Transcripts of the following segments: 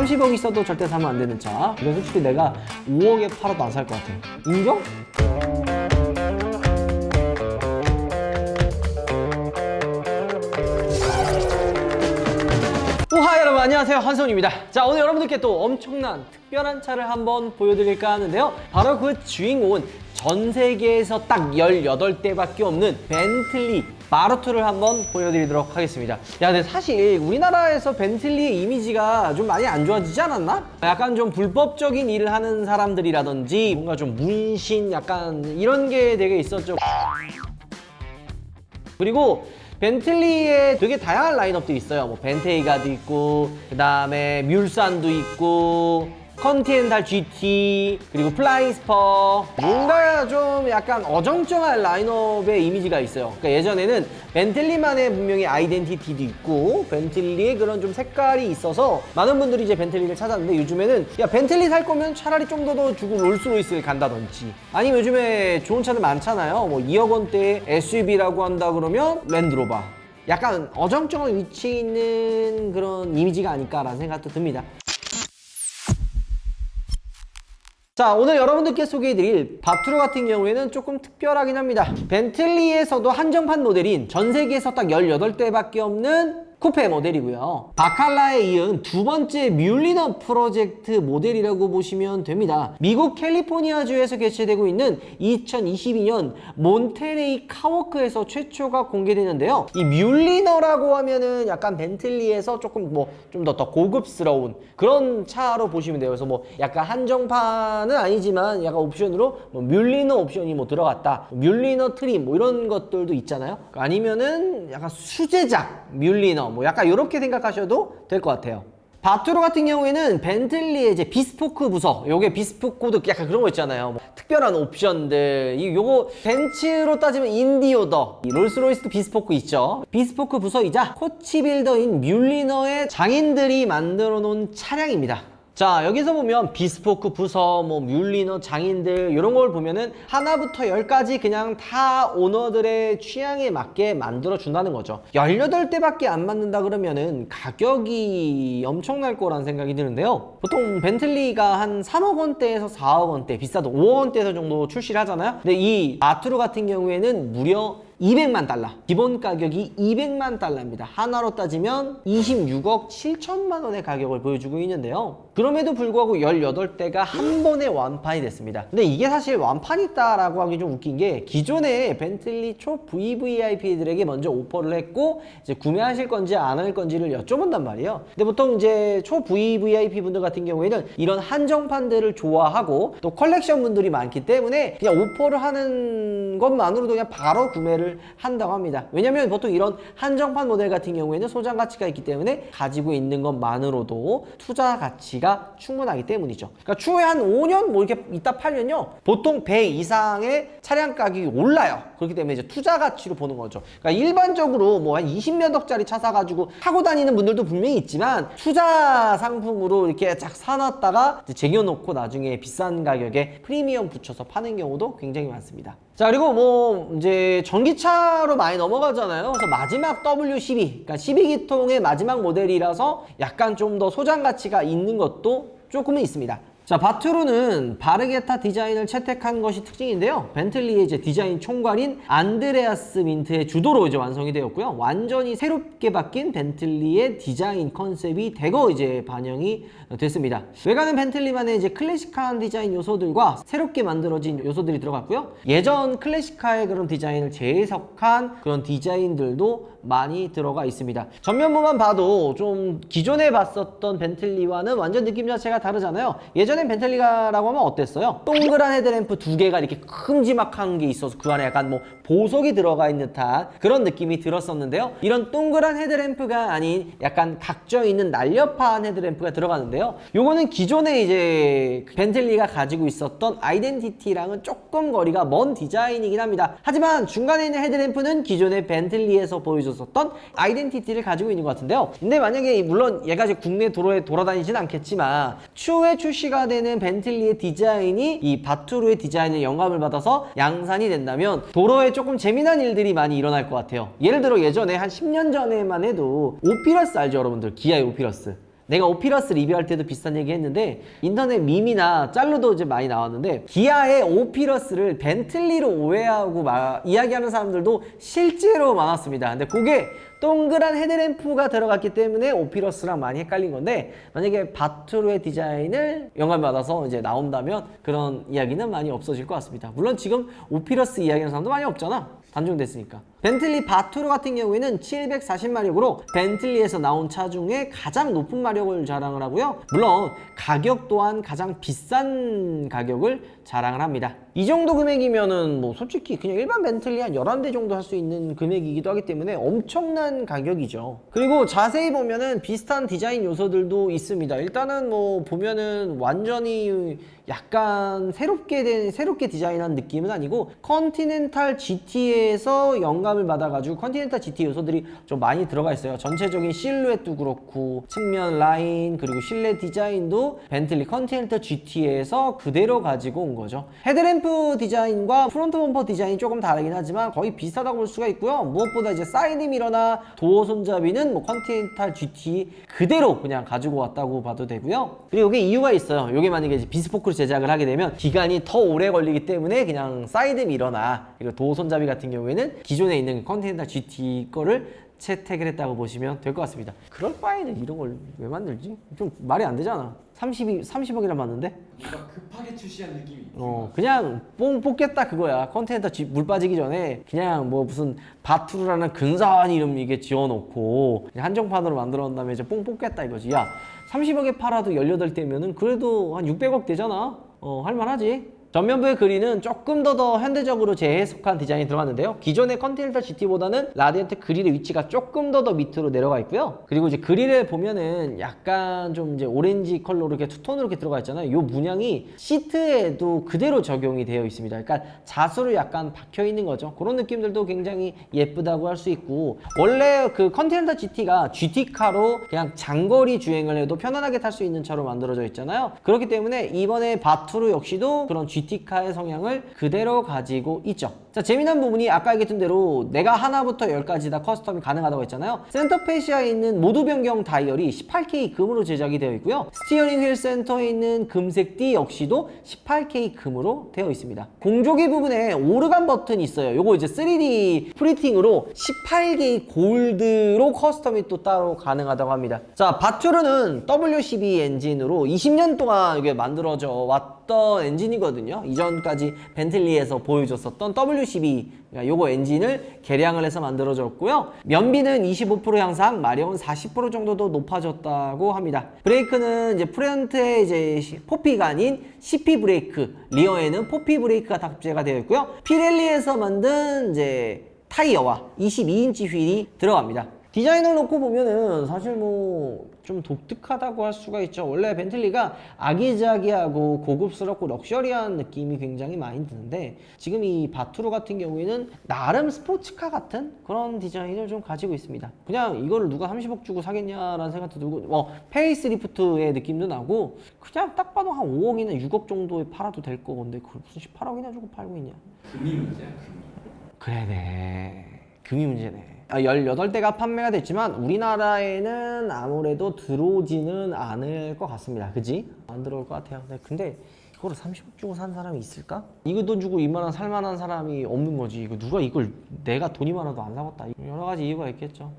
30억 있어도 절대 사면 안 되는 차. 이거 솔직히 내가 5억에 팔아도 안 살 것 같아. 인정? 우하 여러분 안녕하세요, 한성훈입니다. 자, 오늘 여러분들께 또 엄청난 특별한 차를 한번 보여드릴까 하는데요, 바로 그 주인공은 전 세계에서 딱 18대밖에 없는 벤틀리 마루트를 한번 보여드리도록 하겠습니다. 야, 근데 사실 우리나라에서 벤틀리의 이미지가 좀 많이 안 좋아지지 않았나? 약간 좀 불법적인 일을 하는 사람들이라든지 뭔가 좀 문신 약간 이런 게 되게 있었죠. 그리고 벤틀리에 되게 다양한 라인업들이 있어요. 뭐 벤테이가도 있고, 그 다음에 뮬산도 있고, 컨티넨탈 GT, 그리고 플라잉 스퍼. 뭔가 좀 약간 어정쩡한 라인업의 이미지가 있어요. 그러니까 예전에는 벤틀리만의 분명히 아이덴티티도 있고, 벤틀리의 그런 좀 색깔이 있어서 많은 분들이 이제 벤틀리를 찾았는데, 요즘에는 야, 벤틀리 살 거면 차라리 좀 더 주고 롤스로이스를 간다든지, 아니면 요즘에 좋은 차들 많잖아요. 뭐 2억 원대의 SUV라고 한다 그러면 랜드로버. 약간 어정쩡한 위치에 있는 그런 이미지가 아닐까라는 생각도 듭니다. 자, 오늘 여러분들께 소개해드릴 바투르 같은 경우에는 조금 특별하긴 합니다. 벤틀리에서도 한정판 모델인 전 세계에서 딱 18대밖에 없는 쿠페 모델이고요. 바칼라에 이은 두 번째 뮬리너 프로젝트 모델이라고 보시면 됩니다. 미국 캘리포니아주에서 개최되고 있는 2022년 몬테레이 카워크에서 최초가 공개되는데요. 이 뮬리너라고 하면은 약간 벤틀리에서 조금 뭐 좀 더 고급스러운 그런 차로 보시면 돼요. 그래서 뭐 약간 한정판은 아니지만 약간 옵션으로 뭐 뮬리너 옵션이 뭐 들어갔다, 뮬리너 트림 뭐 이런 것들도 있잖아요. 아니면은 약간 수제작 뮬리너 뭐 약간 이렇게 생각하셔도 될 것 같아요. 바투르 같은 경우에는 벤틀리의 이제 비스포크 부서, 요게 비스포크 코드 약간 그런 거 있잖아요. 뭐 특별한 옵션들, 요거 벤츠로 따지면 인디오더, 롤스로이스도 비스포크 있죠. 비스포크 부서이자 코치빌더인 뮬리너의 장인들이 만들어 놓은 차량입니다. 자, 여기서 보면 비스포크 부서, 뭐 뮬리너 장인들 이런 걸 보면은 하나부터 10까지 그냥 다 오너들의 취향에 맞게 만들어 준다는 거죠. 18대밖에 안 맞는다 그러면은 가격이 엄청날 거라는 생각이 드는데요. 보통 벤틀리가 한 3억 원대에서 4억 원대, 비싸도 5억 원대에서 정도 출시를 하잖아요. 근데 이 바투르 같은 경우에는 무려 200만 달러, 기본 가격이 200만 달러입니다. 하나로 따지면 26억 7천만 원의 가격을 보여주고 있는데요. 그럼에도 불구하고 18대가 한 번에 완판이 됐습니다. 근데 이게 사실 완판이 있다라고 하기 좀 웃긴 게, 기존에 벤틀리 초 VVIP들에게 먼저 오퍼를 했고 이제 구매하실 건지 안 할 건지를 여쭤본단 말이에요. 근데 보통 이제 초 VVIP 분들 같은 경우에는 이런 한정판들을 좋아하고 또 컬렉션 분들이 많기 때문에 그냥 오퍼를 하는 것만으로도 그냥 바로 구매를 한다고 합니다. 왜냐면 보통 이런 한정판 모델 같은 경우에는 소장 가치가 있기 때문에 가지고 있는 것만으로도 투자 가치가 충분하기 때문이죠. 그러니까 추후에 한 5년 뭐 이렇게 있다 팔면요, 보통 배 이상의 차량 가격이 올라요. 그렇기 때문에 이제 투자 가치로 보는 거죠. 그러니까 일반적으로 뭐 한 20몇 억짜리 차 사가지고 타고 다니는 분들도 분명히 있지만, 투자 상품으로 이렇게 쫙 사놨다가 이제 쟁여놓고 나중에 비싼 가격에 프리미엄 붙여서 파는 경우도 굉장히 많습니다. 자, 그리고 뭐 이제 전기차로 많이 넘어가잖아요. 그래서 마지막 W12, 그러니까 12기통의 마지막 모델이라서 약간 좀 더 소장 가치가 있는 것도 조금은 있습니다. 자, 바투르는 바르게타 디자인을 채택한 것이 특징인데요. 벤틀리의 이제 디자인 총괄인 안드레아스 민트의 주도로 이제 완성이 되었고요. 완전히 새롭게 바뀐 벤틀리의 디자인 컨셉이 대거 이제 반영이 됐습니다. 외관은 벤틀리만의 이제 클래식한 디자인 요소들과 새롭게 만들어진 요소들이 들어갔고요. 예전 클래식카의 그런 디자인을 재해석한 그런 디자인들도 많이 들어가 있습니다. 전면부만 봐도 좀 기존에 봤었던 벤틀리와는 완전 느낌 자체가 다르잖아요. 예전엔 벤틀리라고 하면 어땠어요? 동그란 헤드램프 두 개가 이렇게 큼지막한 게 있어서 그 안에 약간 뭐 보석이 들어가 있는 듯한 그런 느낌이 들었었는데요. 이런 동그란 헤드램프가 아닌 약간 각져 있는 날렵한 헤드램프가 들어가는데요. 요거는 기존에 이제 벤틀리가 가지고 있었던 아이덴티티랑은 조금 거리가 먼 디자인이긴 합니다. 하지만 중간에 있는 헤드램프는 기존의 벤틀리에서 보여줬었던 아이덴티티를 가지고 있는 것 같은데요. 근데 만약에 물론 얘가 이제 국내 도로에 돌아다니진 않겠지만 추후에 출시가 되는 벤틀리의 디자인이 이 바투르의 디자인에 영감을 받아서 양산이 된다면 도로에 조금 재미난 일들이 많이 일어날 것 같아요. 예를 들어 예전에 한 10년 전에만 해도 오피러스 알죠, 여러분들? 기아의 오피러스. 내가 오피러스 리뷰할 때도 비슷한 얘기 했는데 인터넷 밈이나 짤로도 이제 많이 나왔는데 기아의 오피러스를 벤틀리로 오해하고 이야기하는 사람들도 실제로 많았습니다. 근데 그게 동그란 헤드램프가 들어갔기 때문에 오피러스랑 많이 헷갈린 건데 만약에 바투르의 디자인을 영감받아서 이제 나온다면 그런 이야기는 많이 없어질 것 같습니다. 물론 지금 오피러스 이야기하는 사람도 많이 없잖아. 단종됐으니까. 벤틀리 바투르 같은 경우에는 740마력으로 벤틀리에서 나온 차 중에 가장 높은 마력을 자랑을 하고요. 물론 가격 또한 가장 비싼 가격을 자랑을 합니다. 이 정도 금액이면은 뭐 솔직히 그냥 일반 벤틀리 한 11대 정도 할 수 있는 금액이기도 하기 때문에 엄청난 가격이죠. 그리고 자세히 보면은 비슷한 디자인 요소들도 있습니다. 일단은 뭐 보면은 완전히 약간 새롭게 디자인한 느낌은 아니고 컨티넨탈 GT에서 영감을 받아가지고 컨티넨탈 GT 요소들이 좀 많이 들어가 있어요. 전체적인 실루엣도 그렇고 측면 라인 그리고 실내 디자인도 벤틀리 컨티넨탈 GT에서 그대로 가지고 온 거죠. 헤드램프 디자인과 프론트 범퍼 디자인이 조금 다르긴 하지만 거의 비슷하다고 볼 수가 있고요. 무엇보다 이제 사이드 미러나 도어 손잡이는 뭐 컨티넨탈 GT 그대로 그냥 가지고 왔다고 봐도 되고요. 그리고 이게 이유가 있어요. 이게 만약에 이제 비스포크로 제작을 하게 되면 기간이 더 오래 걸리기 때문에 그냥 사이드 미러나 그리고 도어 손잡이 같은 경우에는 기존에 있는 컨티넨탈 GT 거를 채택을 했다고 보시면 될 것 같습니다. 그럴 바에는 이런 걸 왜 만들지? 좀 말이 안 되잖아. 30억이나 받는데? 뭔가 급하게 출시한 느낌이 그냥 뽕 뽑겠다 그거야. 컨테이너 물 빠지기 전에 그냥 뭐 무슨 바투르라는 근사한 이름 이게 지어놓고 한정판으로 만들어 놓은 다음에 이제 뽕 뽑겠다 이거지. 야 30억에 팔아도 18대면은 그래도 한 600억 되잖아. 할만하지. 전면부의 그릴은 조금 더 현대적으로 재해석한 디자인이 들어갔는데요. 기존의 컨티넨탈 GT보다는 라디언트 그릴의 위치가 조금 더 밑으로 내려가 있고요. 그리고 이제 그릴에 보면은 약간 좀 이제 오렌지 컬러로 이렇게 투톤으로 이렇게 들어가 있잖아요. 이 문양이 시트에도 그대로 적용이 되어 있습니다. 그러니까 자수로 약간 박혀 있는 거죠. 그런 느낌들도 굉장히 예쁘다고 할 수 있고 원래 그 컨티넨탈 GT가 GT카로 그냥 장거리 주행을 해도 편안하게 탈 수 있는 차로 만들어져 있잖아요. 그렇기 때문에 이번에 바투르 역시도 그런 GT카의 성향을 그대로 가지고 있죠. 자, 재미난 부분이 아까 얘기했던 대로 내가 하나부터 10까지 다 커스텀이 가능하다고 했잖아요. 센터 페시아에 있는 모두 변경 다이얼이 18K 금으로 제작이 되어 있고요. 스티어링 휠 센터에 있는 금색 띠 역시도 18K 금으로 되어 있습니다. 공조기 부분에 오르간 버튼이 있어요. 요거 이제 3D 프린팅으로 18K 골드로 커스텀이 또 따로 가능하다고 합니다. 자, 바투르는 W12 엔진으로 20년 동안 이게 만들어져 왔던 엔진이거든요. 이전까지 벤틀리에서 보여줬었던 W12 요거 엔진을 개량을 해서 만들어졌고요. 연비는 25% 향상, 마력은 40% 정도 더 높아졌다고 합니다. 브레이크는 이제 프론트에 이제 포피가 아닌 CP 브레이크, 리어에는 포피 브레이크가 탑재가 되어 있고요. 피렐리에서 만든 이제 타이어와 22인치 휠이 들어갑니다. 디자인을 놓고 보면은 사실 뭐 좀 독특하다고 할 수가 있죠. 원래 벤틀리가 아기자기하고 고급스럽고 럭셔리한 느낌이 굉장히 많이 드는데 지금 이 바투르 같은 경우에는 나름 스포츠카 같은 그런 디자인을 좀 가지고 있습니다. 그냥 이거를 누가 30억 주고 사겠냐라는 생각도 들고 페이스리프트의 느낌도 나고 그냥 딱 봐도 한 5억이나 6억 정도에 팔아도 될 거건데 그걸 무슨 18억이나 주고 팔고 있냐. 금이 문제야, 금이. 그래네. 금이 문제네. 18대가 판매가 됐지만 우리나라에는 아무래도 들어오지는 않을 것 같습니다. 그지? 안 들어올 것 같아요. 네, 근데 이거를 30억 주고 산 사람이 있을까? 이거 돈 주고 이만한 살만한 사람이 없는 거지. 이거 누가 이걸 내가 돈이 많아도 안 사겠다. 여러 가지 이유가 있겠죠.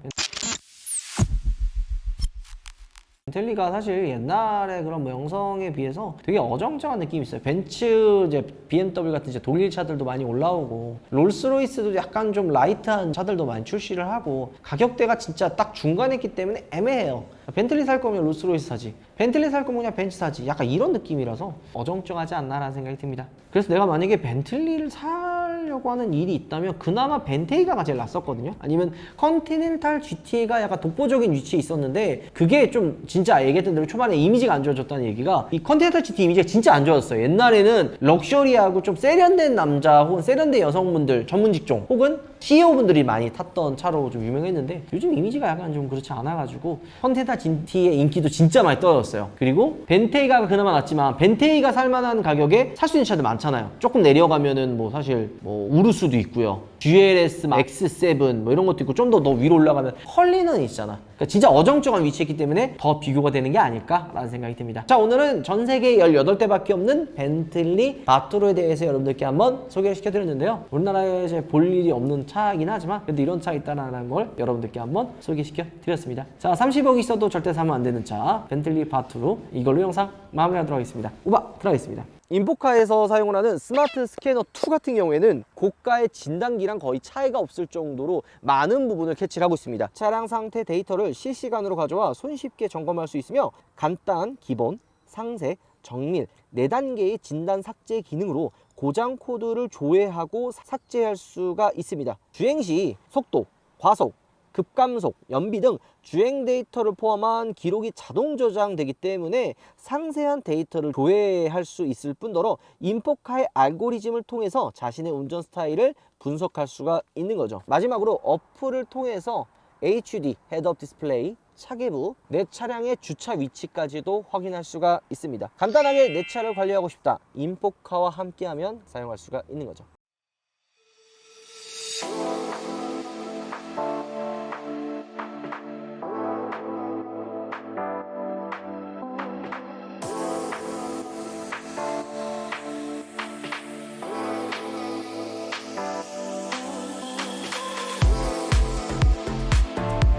벤틀리가 사실 옛날에 그런 명성에 비해서 되게 어정쩡한 느낌이 있어요. 벤츠, 이제 BMW 같은 이제 독일 차들도 많이 올라오고 롤스로이스도 약간 좀 라이트한 차들도 많이 출시를 하고 가격대가 진짜 딱 중간에 있기 때문에 애매해요. 벤틀리 살 거면 롤스로이스 사지, 벤틀리 살 거면 그냥 벤츠 사지, 약간 이런 느낌이라서 어정쩡하지 않나라는 생각이 듭니다. 그래서 내가 만약에 벤틀리를 사려고 하는 일이 있다면 그나마 벤테이가가 제일 낫었거든요. 아니면 컨티넨탈 GT가 약간 독보적인 위치에 있었는데 그게 좀 진짜 얘기했던 대로 초반에 이미지가 안 좋아졌다는 얘기가 이 컨티넨탈 GT 이미지가 진짜 안 좋아졌어요. 옛날에는 럭셔리하고 좀 세련된 남자 혹은 세련된 여성분들 전문 직종 혹은 CEO분들이 많이 탔던 차로 좀 유명했는데 요즘 이미지가 약간 좀 그렇지 않아가지고 컨테나 GT의 인기도 진짜 많이 떨어졌어요. 그리고 벤테이가 그나마 낫지만 벤테이가 살만한 가격에 살 수 있는 차들 많잖아요. 조금 내려가면은 뭐 사실 뭐 우르스도 있고요. GLS, X7 뭐 이런 것도 있고 좀 더 위로 올라가면 헐리는 있잖아. 그러니까 진짜 어정쩡한 위치에 있기 때문에 더 비교가 되는 게 아닐까라는 생각이 듭니다. 자, 오늘은 전 세계 18대밖에 없는 벤틀리 바토로에 대해서 여러분들께 한번 소개를 시켜드렸는데요. 우리나라에 이제 볼 일이 없는 차이긴 하지만 그래도 이런 차 있다는 걸 여러분들께 한번 소개시켜드렸습니다. 자, 30억 있어도 절대 사면 안 되는 차 벤틀리 바토로, 이걸로 영상 마무리하도록 하겠습니다. 우바 들어가겠습니다. 인포카에서 사용을 하는 스마트 스캐너 2 같은 경우에는 고가의 진단기랑 거의 차이가 없을 정도로 많은 부분을 캐치를 하고 있습니다. 차량 상태 데이터를 실시간으로 가져와 손쉽게 점검할 수 있으며 간단, 기본, 상세, 정밀 4단계의 진단 삭제 기능으로 고장 코드를 조회하고 삭제할 수가 있습니다. 주행 시 속도, 과속, 급감속, 연비 등 주행 데이터를 포함한 기록이 자동 저장되기 때문에 상세한 데이터를 조회할 수 있을 뿐더러 인포카의 알고리즘을 통해서 자신의 운전 스타일을 분석할 수가 있는 거죠. 마지막으로 어플을 통해서 HD, 헤드업 디스플레이, 차계부, 내 차량의 주차 위치까지도 확인할 수가 있습니다. 간단하게 내 차를 관리하고 싶다, 인포카와 함께하면 사용할 수가 있는 거죠.